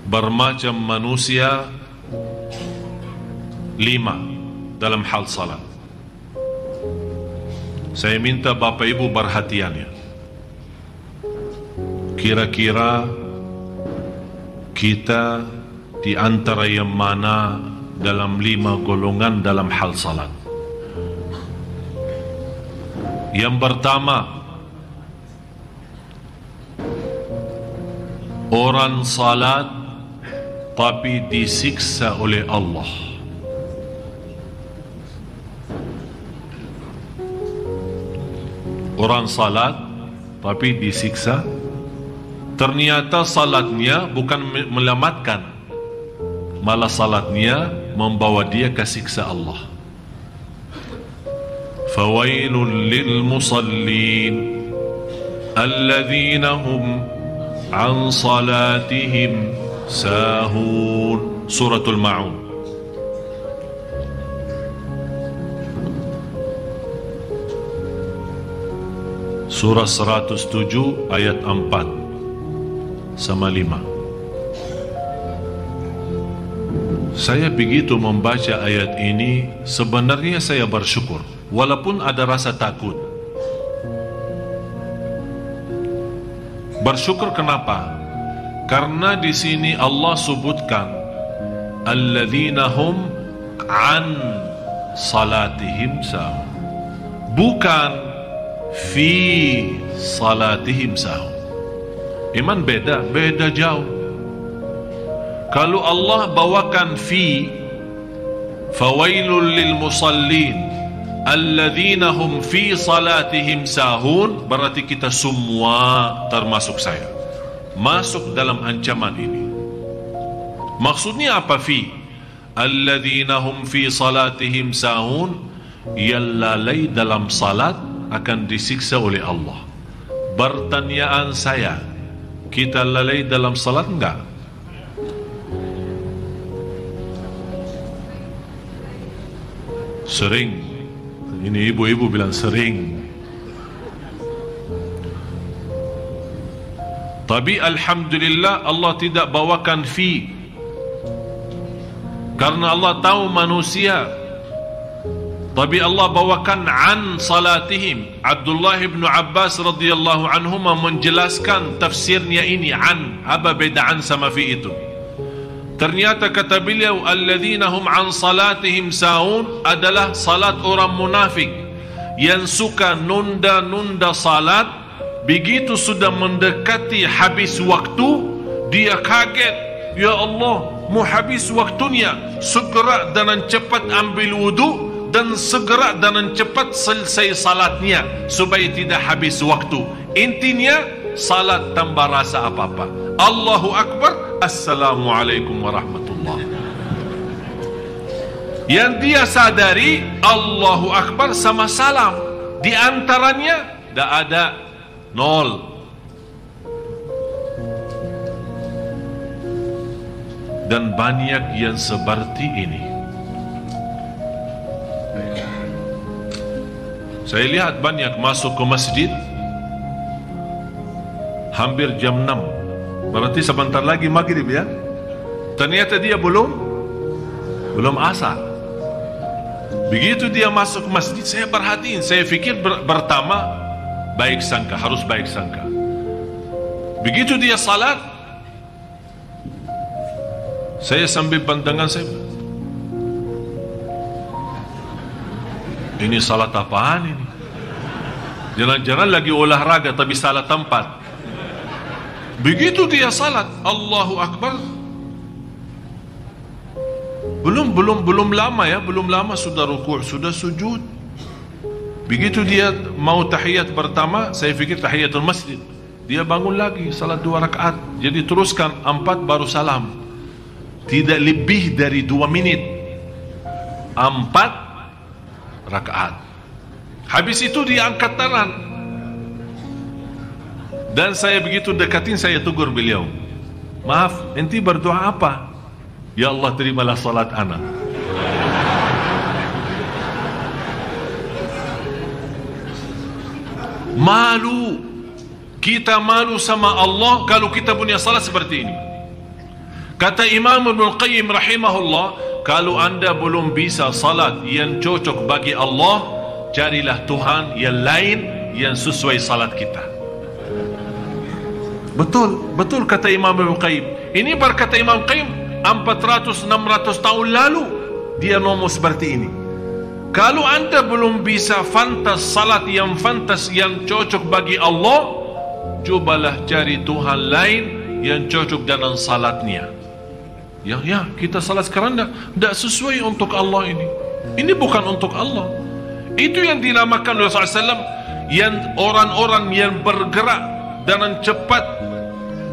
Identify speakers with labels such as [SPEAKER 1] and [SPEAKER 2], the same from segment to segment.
[SPEAKER 1] bermacam manusia 5 dalam hal salat. Saya minta Bapak Ibu perhatiannya. Kira-kira kita di antara yang mana dalam 5 golongan dalam hal salat? Yang pertama, orang salat tapi disiksa oleh Allah. Orang salat tapi disiksa. Ternyata salatnya bukan menyelamatkan, malah salatnya membawa dia ke siksa Allah. Fawailul lil musallin alladzina hum an salatihim sahun. Suratul Ma'un. Surah 107 ayat 4 sama 5. Saya begitu membaca ayat ini, sebenarnya saya bersyukur walaupun ada rasa takut. Bersyukur kenapa? Karena di sini Allah sebutkan alladzina hum an salatihim sahun, bukan fi salatihim sahun. Iman beda jauh. Kalau Allah bawakan fi, fawailul lil musallin alladzina hum fi salatihim sahun, berarti kita semua termasuk saya masuk dalam ancaman ini. Maksudnya apa fi? Alladzina hum fi salatihim sahun, yang lalai dalam salat akan disiksa oleh Allah. Pertanyaan saya, kita lalai dalam salat enggak? Sering. Ini ibu-ibu bilang sering. Tapi alhamdulillah Allah tidak bawakan fi, karena Allah tahu manusia. Tapi Allah bawakan an salatihim. Abdullah bin Abbas radhiyallahu anhu menjelaskan tafsirnya ini an. Apa beda an sama fi itu? Ternyata kata beliau, alladzina hum an salatihim sahun adalah salat orang munafik yang suka nunda-nunda salat. Begitu sudah mendekati habis waktu, dia kaget, ya Allah, mau habis waktunya, segera dan cepat ambil wudu dan segera dan cepat selesai salatnya supaya tidak habis waktu. Intinya salat tanpa rasa apa-apa. Allahu Akbar, Assalamualaikum warahmatullahi. Yang dia sadari Allahu Akbar sama salam, di antaranya tidak ada, nol. Dan banyak yang seperti ini. Saya lihat banyak masuk ke masjid hampir jam 6, berarti sebentar lagi maghrib ya. Ternyata dia belum asar. Begitu dia masuk masjid, saya perhatiin, saya fikir pertama baik sangka, harus baik sangka. Begitu dia salat, saya sambil pandangan saya, ini salat apaan ini? Jangan-jangan lagi olahraga tapi salah tempat. Begitu dia salat, Allahu Akbar, belum lama ya, belum lama sudah rukuk, sudah sujud. Begitu dia mau tahiyat pertama, saya fikir tahiyatul masjid, dia bangun lagi salat 2 rakaat. Jadi teruskan 4 baru salam. Tidak lebih dari 2 menit, 4 rakaat. Habis itu dia angkat tangan, dan saya begitu dekatin, saya tegur beliau, maaf, enti berdoa apa? Ya Allah, terimalah salat anak. Malu, kita malu sama Allah kalau kita punya salat seperti ini. Kata Imam Ibn Qayyim rahimahullah, kalau anda belum bisa salat yang cocok bagi Allah, carilah Tuhan yang lain yang sesuai salat kita. Betul kata Imam Ibn Qayyim. Ini berkata Imam Qayyim 400-600 tahun lalu dia ngomong seperti ini. Kalau anda belum bisa fantas salat yang fantas yang cocok bagi Allah, cobalah cari Tuhan lain yang cocok dengan salatnya. Ya, kita salat sekarang tidak sesuai untuk Allah ini. Ini bukan untuk Allah. Itu yang dinamakan Rasulullah SAW, yang orang-orang yang bergerak dengan cepat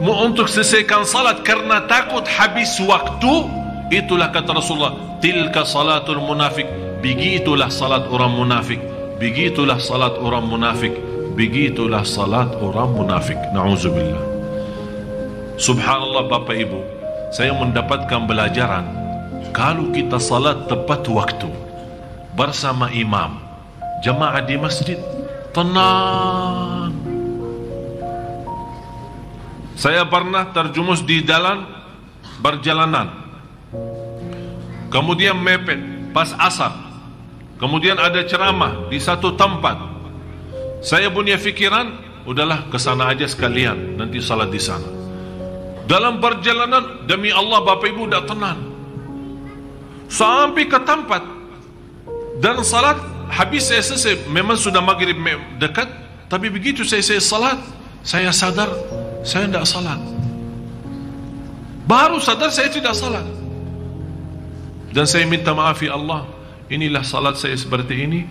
[SPEAKER 1] untuk selesaikan salat karena takut habis waktu. Itulah kata Rasulullah, tilka salatul munafik. Begitulah salat orang munafik. Begitulah salat orang munafik. Begitulah salat orang munafik. Na'udzubillah. Subhanallah Bapak Ibu, saya mendapatkan pelajaran, kalau kita salat tepat waktu bersama imam, jamaah di masjid, tenang. Saya pernah terjumus di dalam perjalanan, kemudian mepet pas asar, kemudian ada ceramah di satu tempat. Saya punya fikiran, udahlah kesana aja sekalian, nanti salat di sana. Dalam perjalanan, demi Allah Bapak Ibu tidak tenang. Sampai ke tempat dan salat habis, saya selesai. Memang sudah maghrib dekat, tapi begitu saya salat, saya sadar saya tidak salat. Baru sadar saya tidak salat. Dan saya minta maaf, ya Allah, inilah salat saya seperti ini.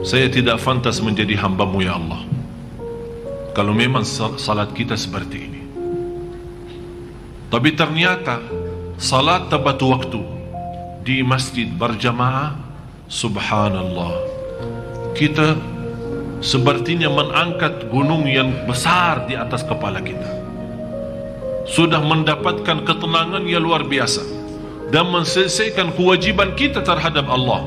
[SPEAKER 1] Saya tidak pantas menjadi hamba-Mu ya Allah, kalau memang salat kita seperti ini. Tapi ternyata salat tepat waktu di masjid berjamaah, subhanallah, kita sepertinya mengangkat gunung yang besar di atas kepala kita. Sudah mendapatkan ketenangan yang luar biasa dan menyelesaikan kewajiban kita terhadap Allah.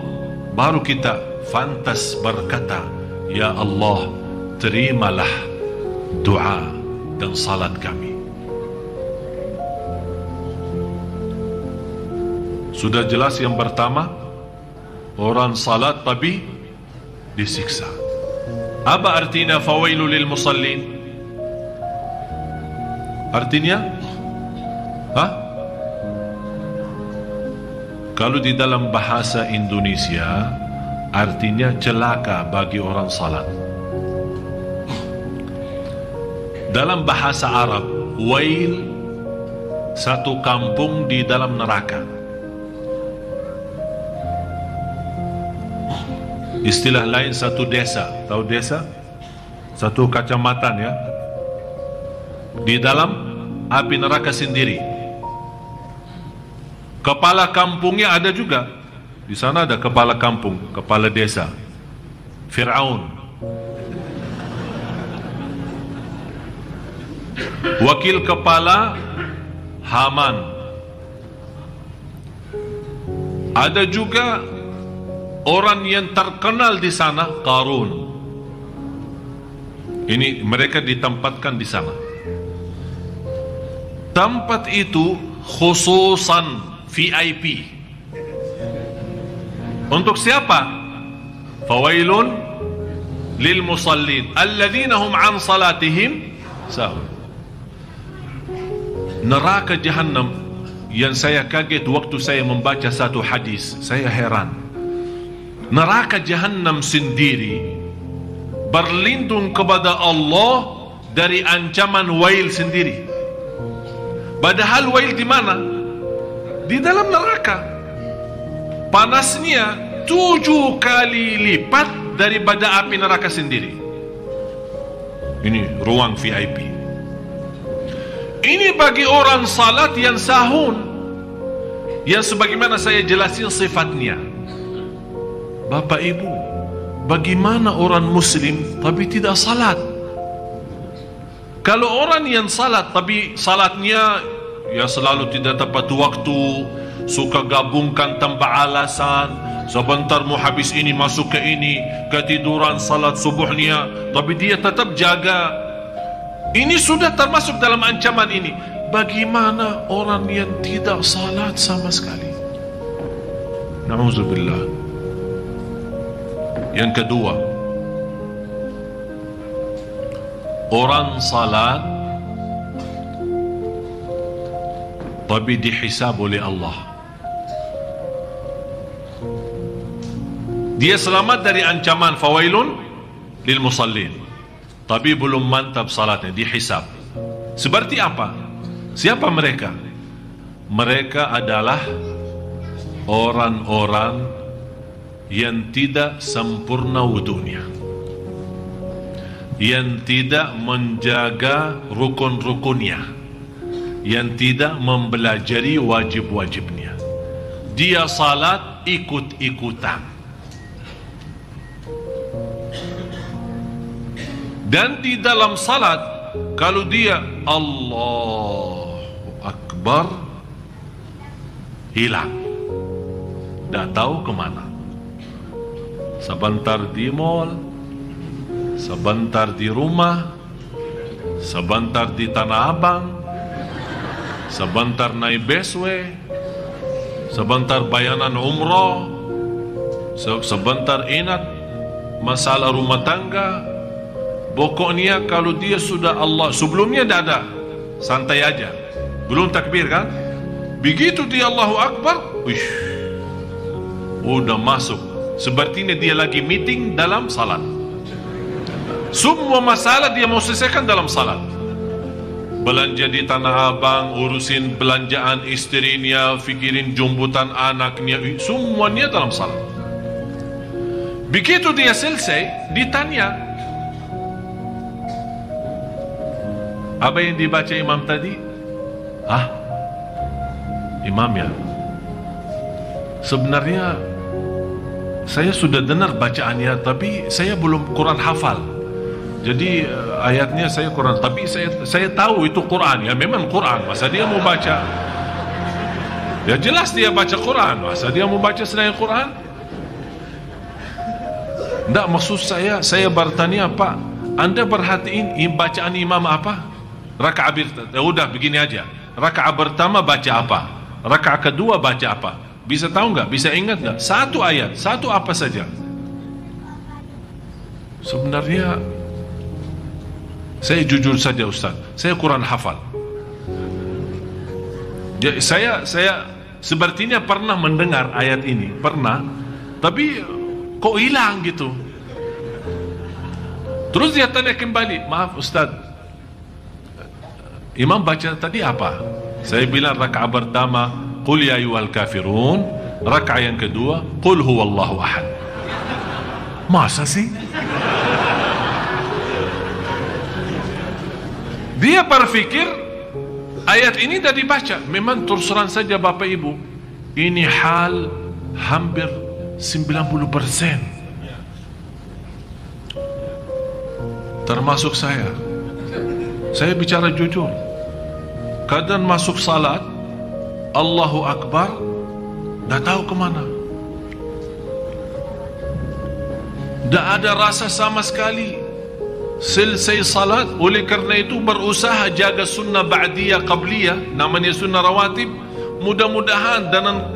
[SPEAKER 1] Baru kita fantas berkata, ya Allah, terimalah doa dan salat kami. Sudah jelas yang pertama, orang salat tapi disiksa. Apa artinya fawailu lil musallin? Artinya kalau di dalam bahasa Indonesia artinya celaka bagi orang salat. Dalam bahasa Arab, wail satu kampung di dalam neraka. Istilah lain satu desa. Tahu desa? Satu kecamatan ya, di dalam api neraka sendiri. Kepala kampungnya ada juga. Di sana ada kepala kampung, kepala desa, Fir'aun. Wakil kepala Haman. Ada juga orang yang terkenal di sana, Qarun. Ini mereka ditempatkan di sana. Tempat itu khususan VIP. Untuk siapa? Fawailun lil musallin alladzina hum an salatihim sahun. Neraka Jahannam yang saya kaget waktu saya membaca satu hadis, saya heran. Neraka Jahannam sendiri berlindung kepada Allah dari ancaman wail sendiri. Padahal wail di mana? Di dalam neraka. Panasnya 7 kali lipat daripada api neraka sendiri. Ini ruang VIP. Ini bagi orang salat yang sahun, yang sebagaimana saya jelasin sifatnya. Bapak Ibu, bagaimana orang muslim tapi tidak salat? Kalau orang yang salat tapi salatnya ya selalu tidak tepat waktu, suka gabungkan tanpa alasan, sebentar mau habis ini masuk ke ini, ketiduran salat subuhnya, tapi dia tetap jaga, ini sudah termasuk dalam ancaman ini. bagaimana orang yang tidak salat sama sekali? Na'udzubillah. Yang kedua, orang salat tapi dihisab oleh Allah. Dia selamat dari ancaman fawailun lil musallin, tapi belum mantap salatnya, dihisab. Seperti apa? Siapa mereka? Mereka adalah orang-orang yang tidak sempurna wudunya, yang tidak menjaga rukun-rukunnya, yang tidak mempelajari wajib-wajibnya. Dia salat ikut-ikutan. Dan di dalam salat, kalau dia Allahu Akbar, hilang, tidak tahu kemana. Sebentar di mall, sebentar di rumah, sebentar di Tanah Abang, sebentar naik busway, sebentar bayanan umroh, sebentar ingat masalah rumah tangga. Pokoknya kalau dia sudah Allah, sebelumnya tidak ada, santai aja, belum takbir kan? Begitu dia Allahu Akbar, udah masuk. Sepertinya dia lagi meeting dalam salat. Semua masalah dia mau selesaikan dalam salat. Belanja di Tanah Abang, urusin belanjaan istrinya, fikirin jemputan anaknya, semuanya dalam salat. Begitu dia selesai, ditanya, apa yang dibaca imam tadi? Imam ya? Sebenarnya saya sudah dengar bacaannya, tapi saya belum Quran hafal. Jadi ayatnya saya Quran, tapi saya tahu itu Quran. Ya memang Quran, masa dia mau baca? Ya jelas dia baca Quran, masa dia mau baca selain Quran? Tidak, maksud saya bertanya, Pak, Anda perhatiin bacaan imam apa? Rakaat, udah begini aja. Rakaat pertama baca apa? Rakaat kedua baca apa? Bisa tahu nggak? Bisa ingat nggak? Satu ayat, satu apa saja. Sebenarnya saya jujur saja Ustaz, saya Quran hafal. Saya sepertinya pernah mendengar ayat ini, pernah, tapi kok hilang gitu. Terus dia tanya kembali, maaf Ustaz, imam baca tadi apa? Saya bilang rakaat pertama qul ya ayyuhal kafirun, rakaat yang kedua qul huwallahu ahad. Masa sih? Dia berpikir ayat ini dah dibaca. Memang terus terang saja Bapak Ibu, ini hal hampir 90%, termasuk saya. Saya bicara jujur, kadang masuk salat Allahu Akbar, dah tahu kemana, dah ada rasa sama sekali. Selesai salat, oleh kerana itu berusaha jaga sunnah ba'diyah qabliyah, namanya sunnah rawatib. Mudah-mudahan dengan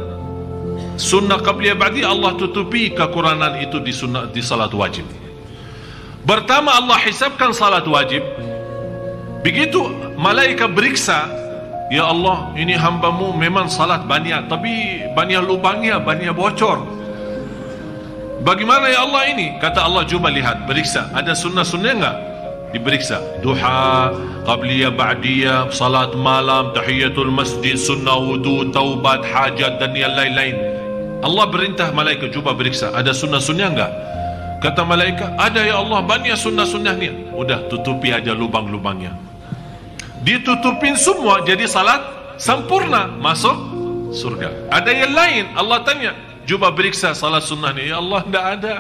[SPEAKER 1] sunnah qabliyah ba'diyah Allah tutupi kekurangan itu di sunnah, di salat wajib. Pertama Allah hisabkan salat wajib. Begitu malaikat beriksa, ya Allah, ini hambamu memang salat banyak, tapi banyak lubangnya, banyak bocor. Bagaimana ya Allah ini? Kata Allah, coba lihat, beriksa, ada sunnah-sunnah enggak? Diperiksa, duha, qabliyah, ba'diyah, salat malam, tahiyatul masjid, sunnah wudu, taubat, hajat dan yang lain-lain. Allah perintah malaikat, coba beriksa, ada sunnah-sunnah enggak? Kata malaikat, ada ya Allah, banyak sunnah-sunnahnya. Udah, tutupi aja lubang-lubangnya. Ditutupin semua, jadi salat sempurna, masuk surga. Ada yang lain, Allah tanya, coba periksa salat sunnahnya. Ya Allah, tidak ada.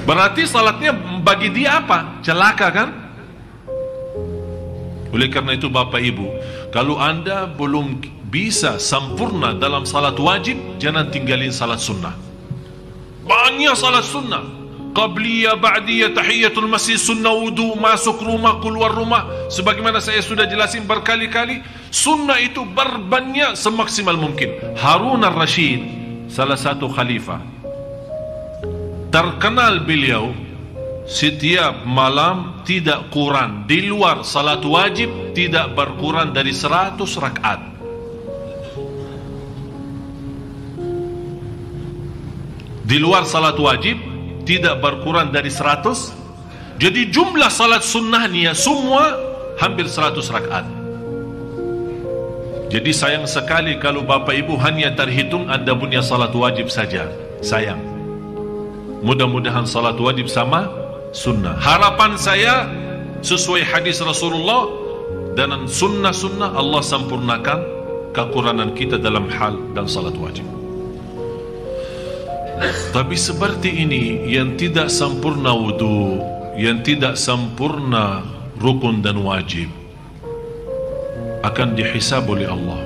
[SPEAKER 1] Berarti salatnya bagi dia apa? Celaka kan? Oleh karena itu Bapak Ibu, kalau anda belum bisa sempurna dalam salat wajib, jangan tinggalin salat sunnah. Banyak salat sunnah, qabliyah, ba'diyah, tahiyatul masjid, sunnah wudu, masuk rumah, keluar rumah. Sebagaimana saya sudah jelasin berkali-kali, sunnah itu berbanyak semaksimal mungkin. Harun al-Rashid, salah satu khalifah, terkenal beliau setiap malam tidak kurang, di luar salat wajib tidak berkurang dari 100 rakaat. Di luar salat wajib tidak berkurang dari 100. Jadi jumlah salat sunnahnya semua hampir 100 rakaat. Jadi sayang sekali kalau Bapak Ibu hanya terhitung Anda punya salat wajib saja. Sayang. Mudah-mudahan salat wajib sama sunnah. Harapan saya sesuai hadis Rasulullah, dan sunnah-sunnah Allah sempurnakan kekurangan kita dalam hal dan salat wajib. Tapi seperti ini, yang tidak sempurna wudu, yang tidak sempurna rukun dan wajib, akan dihisab oleh Allah.